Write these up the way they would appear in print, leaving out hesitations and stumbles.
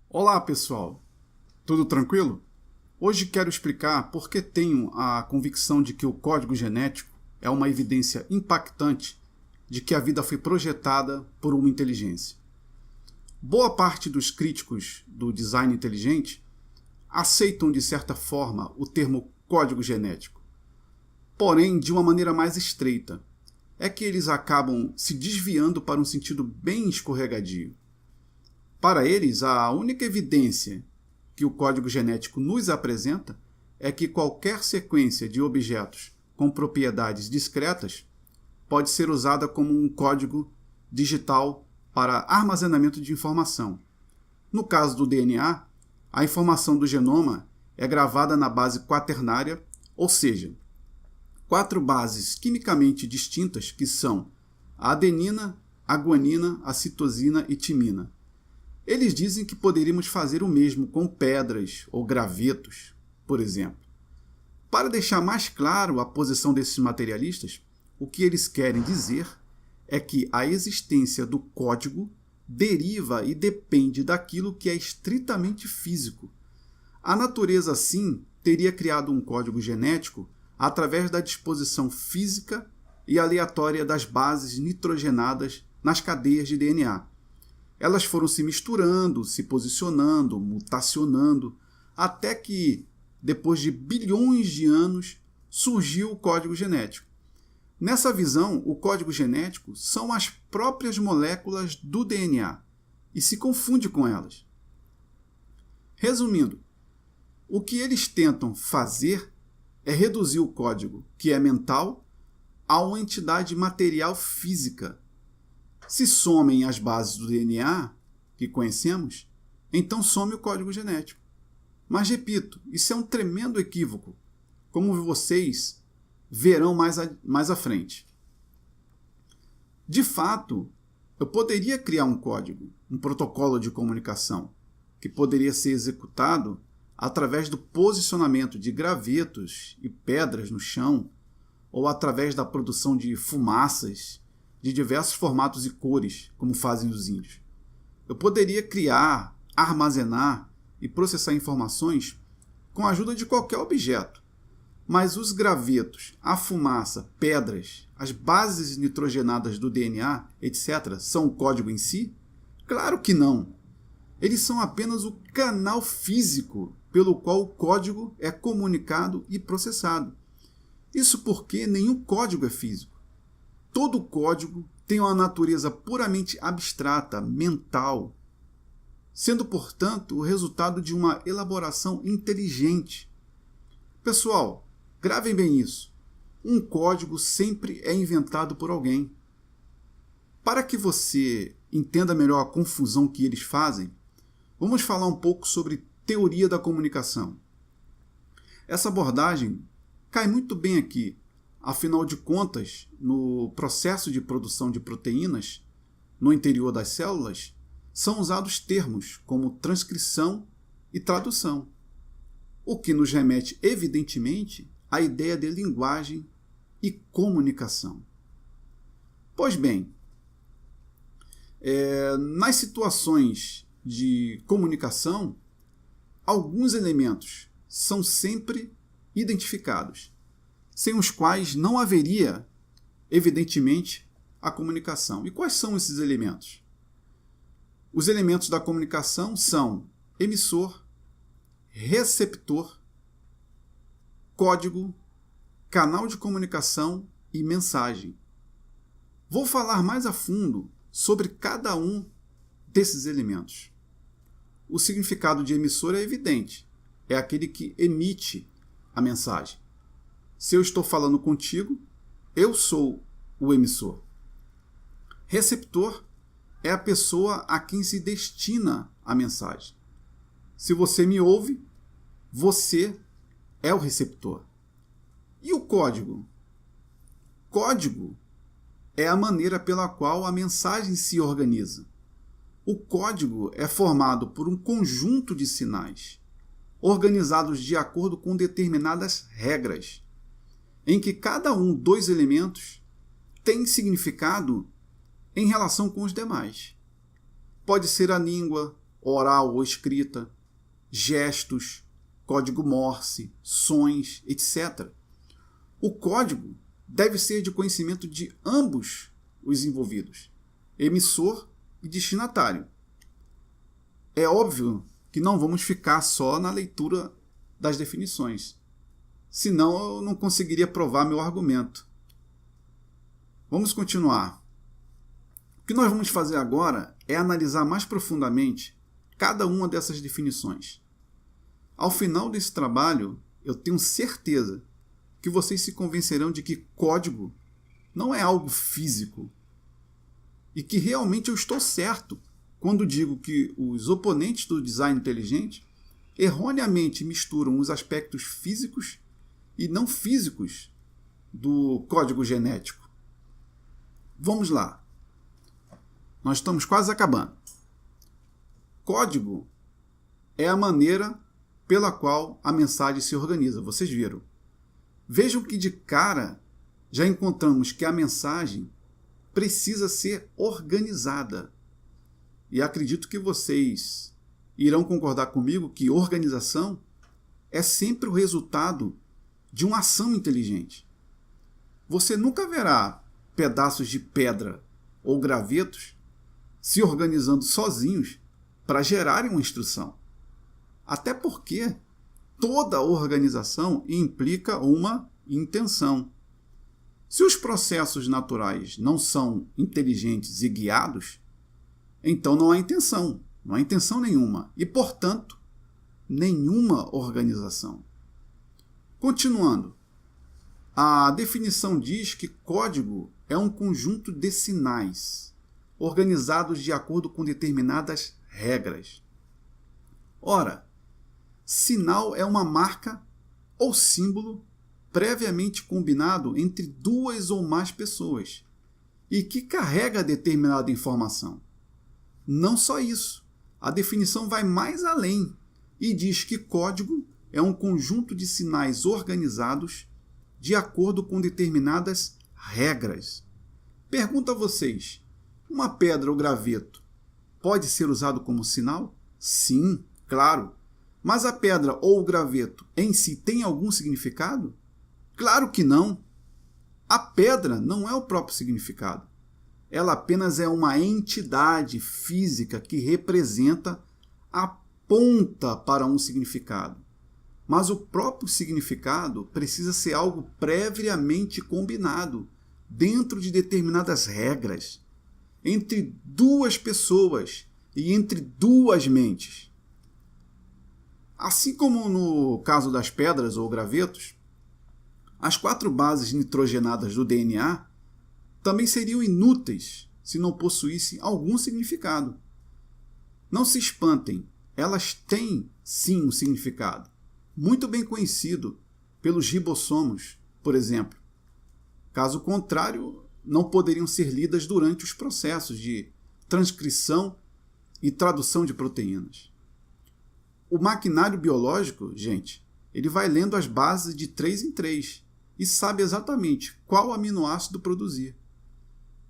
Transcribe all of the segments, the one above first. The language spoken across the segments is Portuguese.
Olá, pessoal! Tudo tranquilo? Hoje quero explicar por que tenho a convicção de que o código genético é uma evidência impactante de que a vida foi projetada por uma inteligência. Boa parte dos críticos do design inteligente aceitam, de certa forma, o termo código genético, porém de uma maneira mais estreita. É que eles acabam se desviando para um sentido bem escorregadio. Para eles, a única evidência que o código genético nos apresenta é que qualquer sequência de objetos com propriedades discretas pode ser usada como um código digital para armazenamento de informação. No caso do DNA, a informação do genoma é gravada na base quaternária, ou seja, 4 bases quimicamente distintas que são a adenina, a guanina, a citosina e timina. Eles dizem que poderíamos fazer o mesmo com pedras ou gravetos, por exemplo. Para deixar mais claro a posição desses materialistas, o que eles querem dizer é que a existência do código deriva e depende daquilo que é estritamente físico. A natureza, sim, teria criado um código genético através da disposição física e aleatória das bases nitrogenadas nas cadeias de DNA. Elas foram se misturando, se posicionando, mutacionando, até que, depois de bilhões de anos, surgiu o código genético. Nessa visão, o código genético são as próprias moléculas do DNA e se confunde com elas. Resumindo, o que eles tentam fazer é reduzir o código, que é mental, a uma entidade material física. Se somem as bases do DNA que conhecemos, então some o código genético. Mas repito, isso é um tremendo equívoco, como vocês verão mais à frente. De fato, eu poderia criar um código, um protocolo de comunicação, que poderia ser executado através do posicionamento de gravetos e pedras no chão, ou através da produção de fumaças de diversos formatos e cores, como fazem os índios. Eu poderia criar, armazenar e processar informações com a ajuda de qualquer objeto. Mas os gravetos, a fumaça, pedras, as bases nitrogenadas do DNA, etc., são o código em si? Claro que não. Eles são apenas o canal físico pelo qual o código é comunicado e processado. Isso porque nenhum código é físico. Todo código tem uma natureza puramente abstrata, mental, sendo, portanto, o resultado de uma elaboração inteligente. Pessoal, gravem bem isso. Um código sempre é inventado por alguém. Para que você entenda melhor a confusão que eles fazem, vamos falar um pouco sobre teoria da comunicação. Essa abordagem cai muito bem aqui. Afinal de contas, no processo de produção de proteínas, no interior das células, são usados termos como transcrição e tradução, o que nos remete, evidentemente, à ideia de linguagem e comunicação. Pois bem, nas situações de comunicação, alguns elementos são sempre identificados, sem os quais não haveria, evidentemente, a comunicação. E quais são esses elementos? Os elementos da comunicação são emissor, receptor, código, canal de comunicação e mensagem. Vou falar mais a fundo sobre cada um desses elementos. O significado de emissor é evidente, é aquele que emite a mensagem. Se eu estou falando contigo, eu sou o emissor. Receptor é a pessoa a quem se destina a mensagem. Se você me ouve, você é o receptor. E o código? Código é a maneira pela qual a mensagem se organiza. O código é formado por um conjunto de sinais, organizados de acordo com determinadas regras, em que cada um dos elementos tem significado em relação com os demais. Pode ser a língua, oral ou escrita, gestos, código Morse, sons, etc. O código deve ser de conhecimento de ambos os envolvidos, emissor e destinatário. É óbvio que não vamos ficar só na leitura das definições, senão eu não conseguiria provar meu argumento. Vamos continuar. O que nós vamos fazer agora é analisar mais profundamente cada uma dessas definições. Ao final desse trabalho, eu tenho certeza que vocês se convencerão de que código não é algo físico e que realmente eu estou certo quando digo que os oponentes do design inteligente erroneamente misturam os aspectos físicos e não físicos do código genético. Vamos lá. Nós estamos quase acabando. Código é a maneira pela qual a mensagem se organiza. Vocês viram. Vejam que de cara já encontramos que a mensagem precisa ser organizada. E acredito que vocês irão concordar comigo que organização é sempre o resultado de uma ação inteligente. Você nunca verá pedaços de pedra ou gravetos se organizando sozinhos para gerarem uma instrução. Até porque toda organização implica uma intenção. Se os processos naturais não são inteligentes e guiados, então não há intenção nenhuma e, portanto, nenhuma organização. Continuando, a definição diz que código é um conjunto de sinais organizados de acordo com determinadas regras. Ora, sinal é uma marca ou símbolo previamente combinado entre duas ou mais pessoas e que carrega determinada informação. Não só isso, a definição vai mais além e diz que código é um conjunto de sinais organizados de acordo com determinadas regras. Pergunto a vocês, uma pedra ou graveto pode ser usado como sinal? Sim, claro. Mas a pedra ou o graveto em si tem algum significado? Claro que não. A pedra não é o próprio significado. Ela apenas é uma entidade física que representa, aponta para um significado. Mas o próprio significado precisa ser algo previamente combinado, dentro de determinadas regras, entre duas pessoas e entre duas mentes. Assim como no caso das pedras ou gravetos, as 4 bases nitrogenadas do DNA também seriam inúteis se não possuíssem algum significado. Não se espantem, elas têm sim um significado, muito bem conhecido pelos ribossomos, por exemplo. Caso contrário, não poderiam ser lidas durante os processos de transcrição e tradução de proteínas. O maquinário biológico, gente, ele vai lendo as bases de 3 em 3 e sabe exatamente qual aminoácido produzir.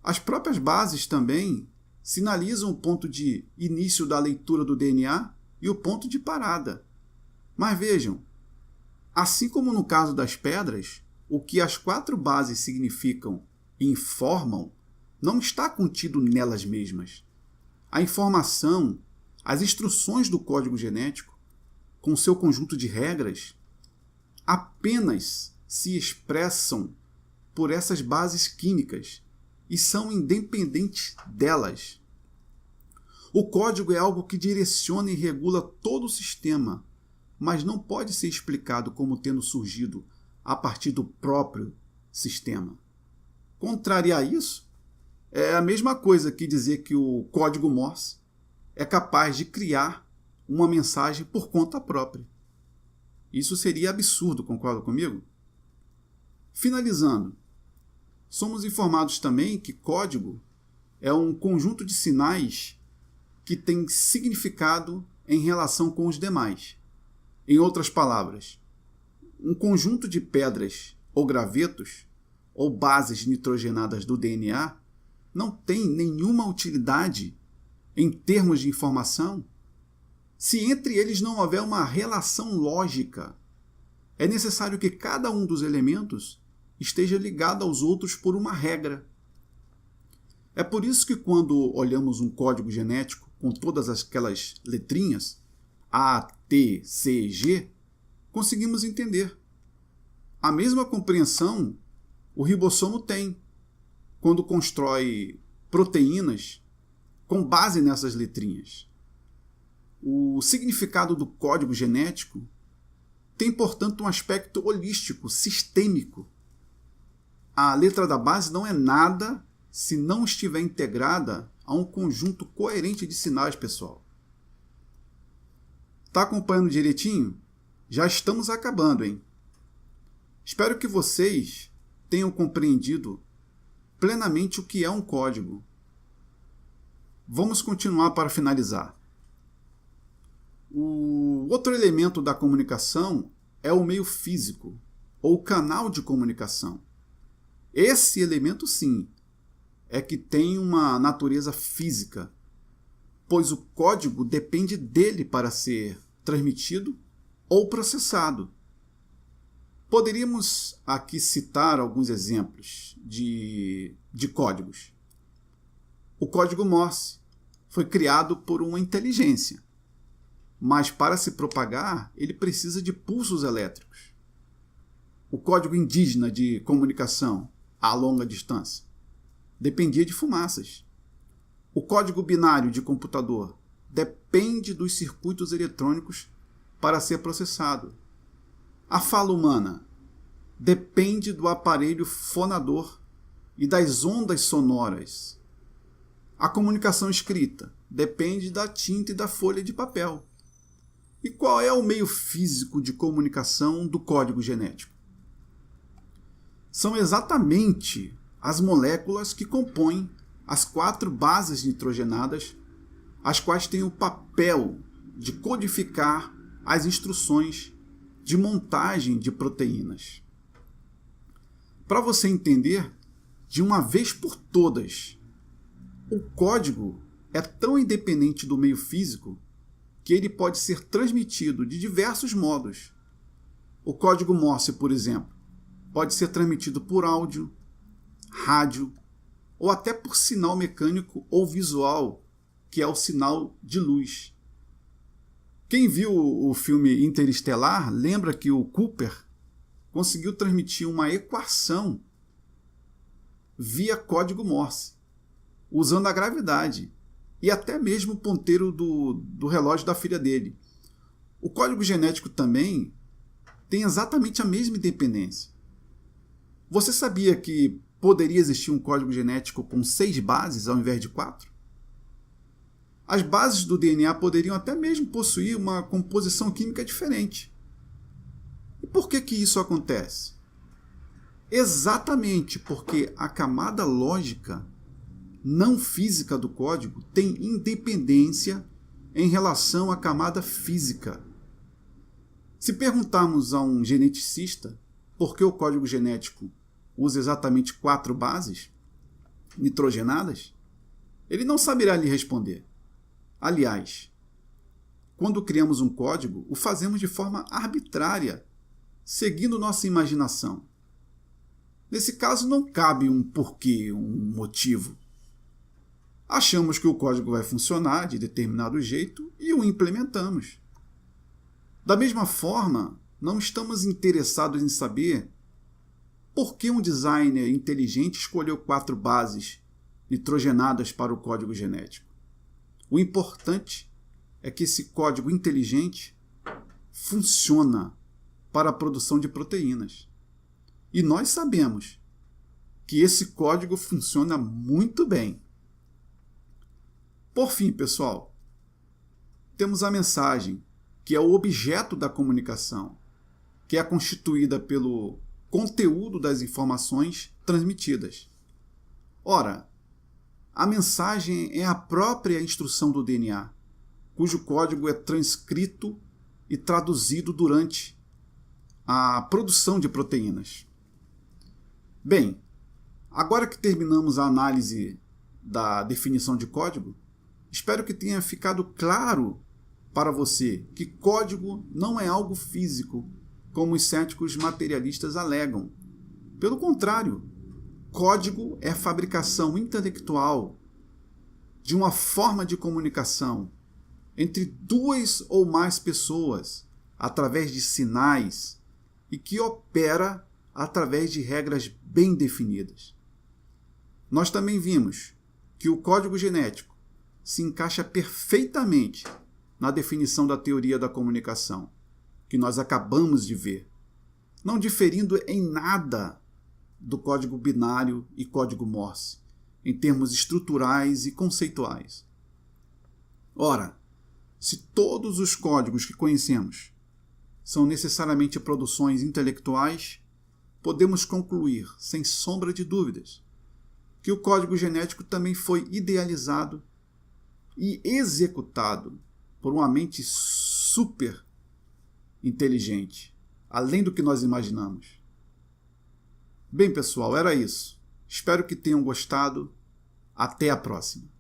As próprias bases também sinalizam o ponto de início da leitura do DNA e o ponto de parada. Mas vejam, assim como no caso das pedras, o que as 4 bases significam e informam não está contido nelas mesmas. A informação, as instruções do código genético, com seu conjunto de regras, apenas se expressam por essas bases químicas e são independentes delas. O código é algo que direciona e regula todo o sistema, mas não pode ser explicado como tendo surgido a partir do próprio sistema. Contrariar isso é a mesma coisa que dizer que o código Morse é capaz de criar uma mensagem por conta própria. Isso seria absurdo, concorda comigo? Finalizando, somos informados também que código é um conjunto de sinais que tem significado em relação com os demais. Em outras palavras, um conjunto de pedras ou gravetos ou bases nitrogenadas do DNA não tem nenhuma utilidade em termos de informação Se entre eles não houver uma relação lógica, é necessário que cada um dos elementos esteja ligado aos outros por uma regra. É por isso que quando olhamos um código genético com todas aquelas letrinhas, A, T, C, G, conseguimos entender. A mesma compreensão o ribossomo tem quando constrói proteínas com base nessas letrinhas. O significado do código genético tem, portanto, um aspecto holístico, sistêmico. A letra da base não é nada se não estiver integrada a um conjunto coerente de sinais, pessoal. Está acompanhando direitinho? Já estamos acabando, hein? Espero que vocês tenham compreendido plenamente o que é um código. Vamos continuar para finalizar. O outro elemento da comunicação é o meio físico, ou canal de comunicação. Esse elemento, sim, é que tem uma natureza física, pois o código depende dele para ser transmitido ou processado. Poderíamos aqui citar alguns exemplos de códigos. O código Morse foi criado por uma inteligência, mas para se propagar, ele precisa de pulsos elétricos. O código indígena de comunicação a longa distância dependia de fumaças. O código binário de computador depende dos circuitos eletrônicos para ser processado. A fala humana depende do aparelho fonador e das ondas sonoras. A comunicação escrita depende da tinta e da folha de papel. E qual é o meio físico de comunicação do código genético? São exatamente as moléculas que compõem as 4 bases nitrogenadas, as quais têm o papel de codificar as instruções de montagem de proteínas. Para você entender, de uma vez por todas, o código é tão independente do meio físico que ele pode ser transmitido de diversos modos. O código Morse, por exemplo, pode ser transmitido por áudio, rádio ou até por sinal mecânico ou visual, que é o sinal de luz. Quem viu o filme Interestelar lembra que o Cooper conseguiu transmitir uma equação via código Morse, usando a gravidade e até mesmo o ponteiro do relógio da filha dele. O código genético também tem exatamente a mesma independência. Você sabia que poderia existir um código genético com 6 bases ao invés de 4? As bases do DNA poderiam até mesmo possuir uma composição química diferente. E por que isso acontece? Exatamente porque a camada lógica não física do código tem independência em relação à camada física. Se perguntarmos a um geneticista por que o código genético usa exatamente 4 bases nitrogenadas, ele não saberá lhe responder. Aliás, quando criamos um código, o fazemos de forma arbitrária, seguindo nossa imaginação. Nesse caso, não cabe um porquê, um motivo. Achamos que o código vai funcionar de determinado jeito e o implementamos. Da mesma forma, não estamos interessados em saber por que um designer inteligente escolheu 4 bases nitrogenadas para o código genético. O importante é que esse código inteligente funciona para a produção de proteínas. E nós sabemos que esse código funciona muito bem. Por fim, pessoal, temos a mensagem, que é o objeto da comunicação, que é constituída pelo conteúdo das informações transmitidas. Ora, a mensagem é a própria instrução do DNA, cujo código é transcrito e traduzido durante a produção de proteínas. Bem, agora que terminamos a análise da definição de código, espero que tenha ficado claro para você que código não é algo físico, como os céticos materialistas alegam. Pelo contrário, código é fabricação intelectual de uma forma de comunicação entre duas ou mais pessoas, através de sinais, e que opera através de regras bem definidas. Nós também vimos que o código genético se encaixa perfeitamente na definição da teoria da comunicação, que nós acabamos de ver, não diferindo em nada do código binário e código Morse, em termos estruturais e conceituais. Ora, se todos os códigos que conhecemos são necessariamente produções intelectuais, podemos concluir, sem sombra de dúvidas, que o código genético também foi idealizado e executado por uma mente super inteligente, além do que nós imaginamos. Bem, pessoal, era isso. Espero que tenham gostado. Até a próxima.